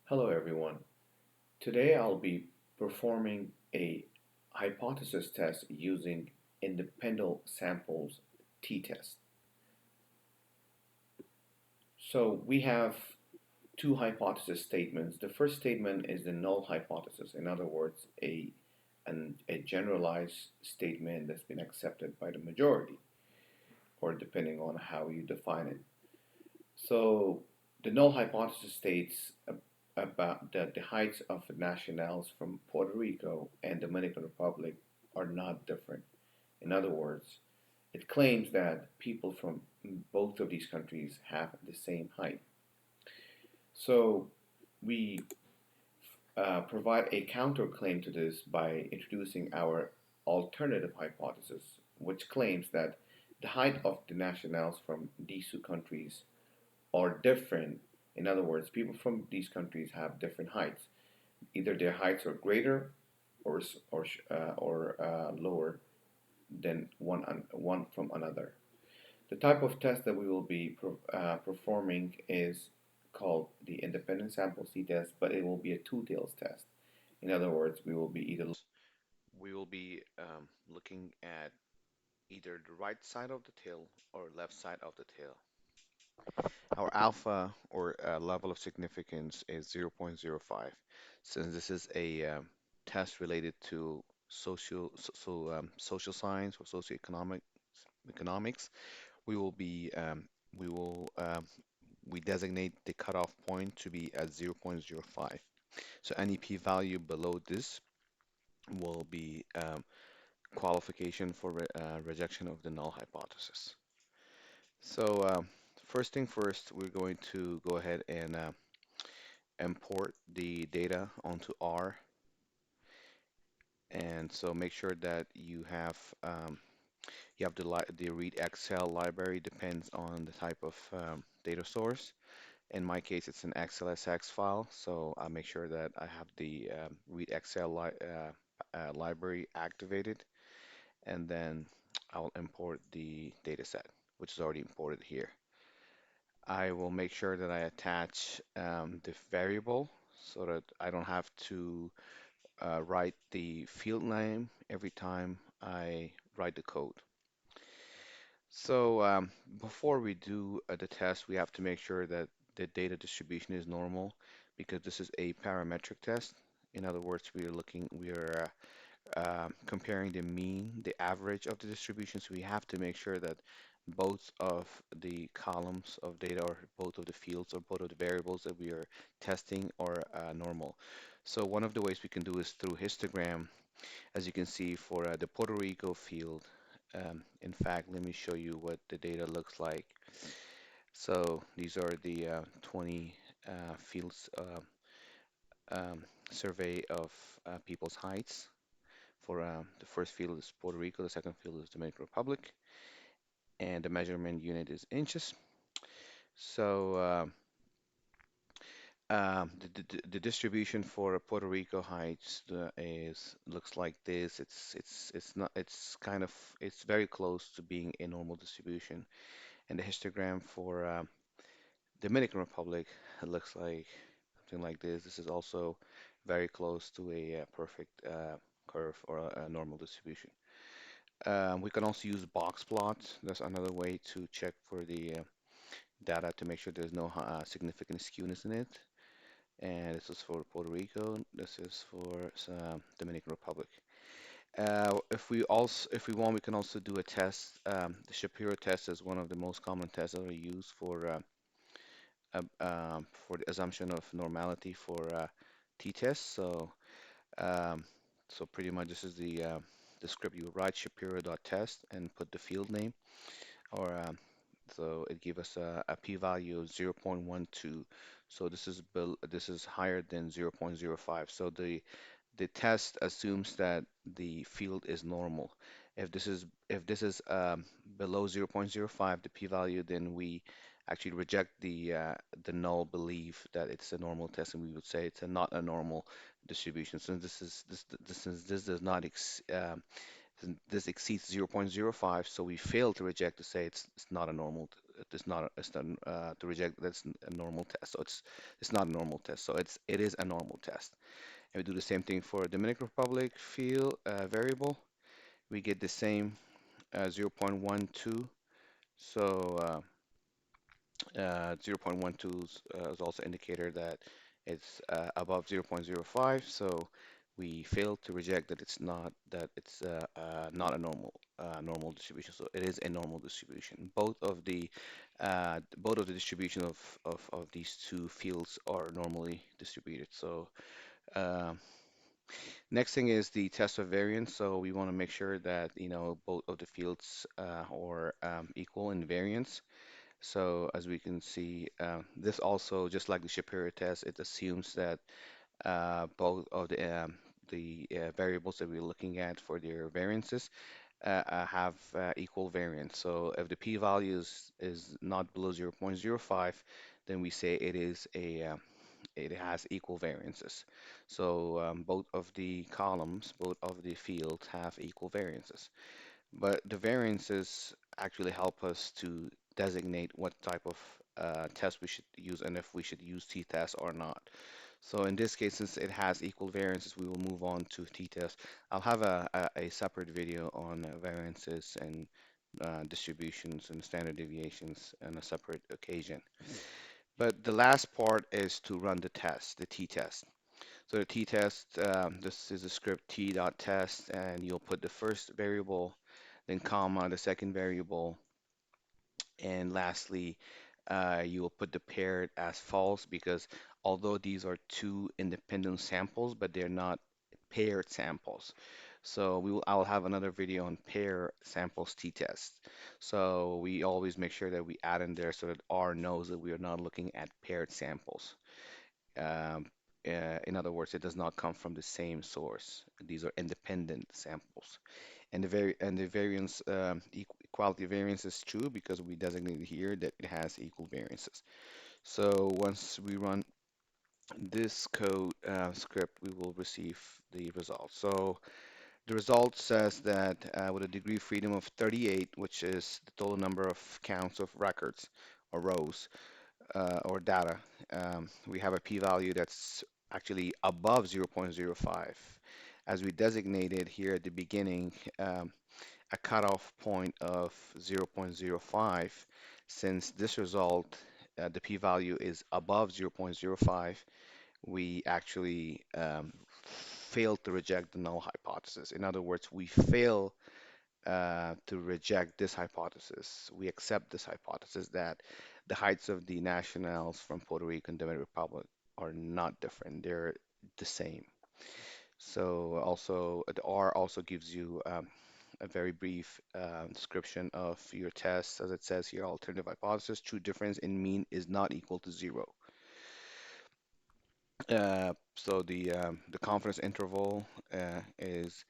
Hello everyone. Today I'll be performing a hypothesis test using independent samples t-test. So we have two hypothesis statements. The first statement is the null hypothesis. In other words, a generalized statement that's been accepted by the majority, or depending on how you define it. So the null hypothesis states about that the heights of nationals from Puerto Rico and Dominican Republic are not different. In other words, it claims that people from both of these countries have the same height. So we provide a counterclaim to this by introducing our alternative hypothesis, which claims that the height of the nationals from these two countries are different. In other words, people from these countries have different heights. Either their heights are greater or lower than one from another. The type of test that we will be performing is called the independent sample C test, but it will be a two tails test. In other words, we will be either We will be looking at either the right side of the tail or left side of the tail. Our alpha or level of significance is zero point zero 0.05. Since this is a test related to social science or socioeconomic economics, we will be we will we designate the cutoff point to be at zero point zero 0.05. So any p-value below this will be qualification for rejection of the null hypothesis. So first thing first, we're going to go ahead and import the data onto R. And so make sure that you have the read Excel library depends on the type of data source. In my case, it's an XLSX file, so I'll make sure that I have the read Excel library activated, and then I'll import the data set, which is already imported here. I will make sure that I attach the variable so that I don't have to write the field name every time I write the code. So before we do the test, we have to make sure that the data distribution is normal because this is a parametric test. In other words, we are comparing the mean, the average of the distribution. So we have to make sure that both of the columns of data or both of the fields or both of the variables that we are testing are normal. So one of the ways we can do is through histogram, as you can see for the Puerto Rico field. In fact, let me show you what the data looks like. So these are the 20 fields survey of people's heights. For the first field is Puerto Rico, the second field is Dominican Republic, and the measurement unit is inches. So the distribution for Puerto Rico heights is looks like this. It's not it's kind of it's very close to being a normal distribution. And the histogram for Dominican Republic looks like something like this. This is also very close to a perfect curve or a normal distribution. We can also use box plots. That's another way to check for the data to make sure there's no significant skewness in it. And this is for Puerto Rico. This is for Dominican Republic. If we want, we can also do a test. The Shapiro test is one of the most common tests that are used for the assumption of normality for t-tests. Um, so pretty much this is the script you write Shapiro.test and put the field name, or so it gives us a p-value of 0.12. So this is higher than 0.05. So the test assumes that the field is normal. If this is below 0.05, the p-value, then we actually reject the null belief that it's a normal test, and we would say it's not a normal distribution. Since this does not since this exceeds 0.05, so we fail to reject to say it's not a normal it's not to reject that's a normal test. So it's not a normal test. So it is a normal test. And we do the same thing for Dominican Republic field variable. We get the same 0.12. So 0.12 is also indicator that it's above 0.05. So we fail to reject that it's not a normal distribution. So it is a normal distribution. Both of the distribution of these two fields are normally distributed. So uh, next thing is the test of variance. So we want to make sure that both of the fields are equal in variance. So as we can see, this also, just like the Shapiro test, it assumes that both of the variables that we're looking at for their variances have equal variance. So if the p-value is not below 0.05, then we say it has equal variances. So both of the columns, both of the fields have equal variances. But the variances actually help us to designate what type of test we should use and if we should use t-test or not. So in this case, since it has equal variances, we will move on to t-test. I'll have a separate video on variances and distributions and standard deviations on a separate occasion. But the last part is to run the test, the t-test. So the t-test, this is a script t.test, and you'll put the first variable, then comma, the second variable, and lastly, you will put the paired as false because although these are two independent samples, but they're not paired samples. So I'll have another video on pair samples t-test. So we always make sure that we add in there so that R knows that we are not looking at paired samples. Um, in other words, it does not come from the same source. These are independent samples. And the variance equality variance is true because we designated here that it has equal variances. So once we run this code script, we will receive the result. So the result says that with a degree of freedom of 38, which is the total number of counts of records or rows, or data, we have a p-value that's actually above 0.05. As we designated here at the beginning, a cutoff point of 0.05, since this result, the p-value is above 0.05, we actually fail to reject the null hypothesis. In other words, we fail to reject this hypothesis. We accept this hypothesis that the heights of the nationals from Puerto Rico and Dominican Republic are not different. They're the same. So also the R also gives you a very brief description of your test. As it says here, alternative hypothesis, true difference in mean is not equal to zero. So the confidence interval is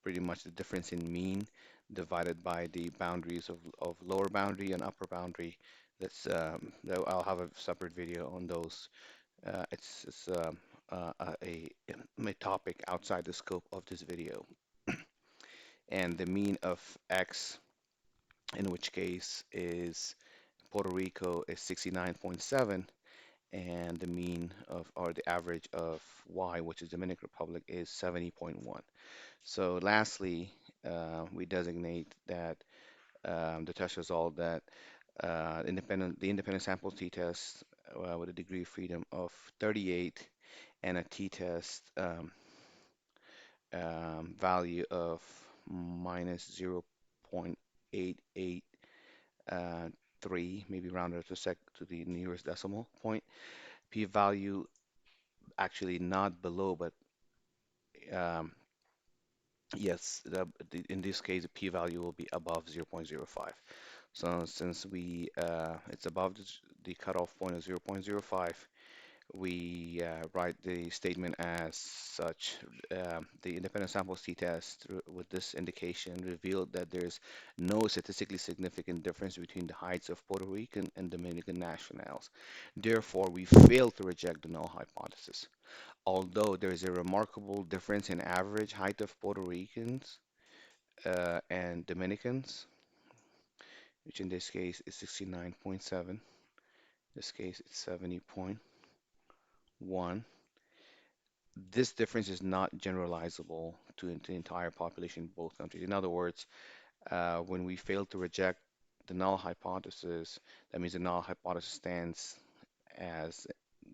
pretty much the difference in mean divided by the boundaries of lower boundary and upper boundary. I'll have a separate video on those. It's a topic outside the scope of this video. And the mean of X, in which case is Puerto Rico is 69.7, and the mean of or the average of Y, which is Dominican Republic, is 70.1. So lastly, we designate that the test result that the independent sample t-test with a degree of freedom of 38 and a t-test value of minus 0.883, maybe rounded to the nearest decimal point. P-value actually not below, but um, yes, in this case, the p-value will be above 0.05. So since it's above the cutoff point of 0.05, we write the statement as such. The independent samples t-test with this indication revealed that there's no statistically significant difference between the heights of Puerto Rican and Dominican nationals. Therefore, we fail to reject the null hypothesis. Although there is a remarkable difference in average height of Puerto Ricans and Dominicans, which in this case is 69.7. In this case, it's 70.1. This difference is not generalizable to the entire population in both countries. In other words, when we fail to reject the null hypothesis, that means the null hypothesis stands as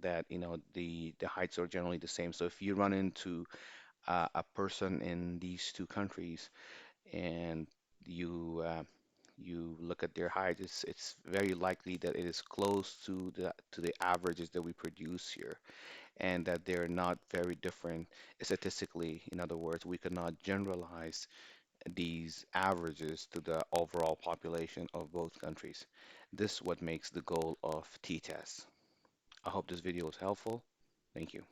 that, the heights are generally the same. So if you run into a person in these two countries and you you look at their height, it's very likely that it is close to the averages that we produce here, and that they're not very different statistically. In other words, we cannot generalize these averages to the overall population of both countries. This is what makes the goal of t-test. I hope this video was helpful. Thank you.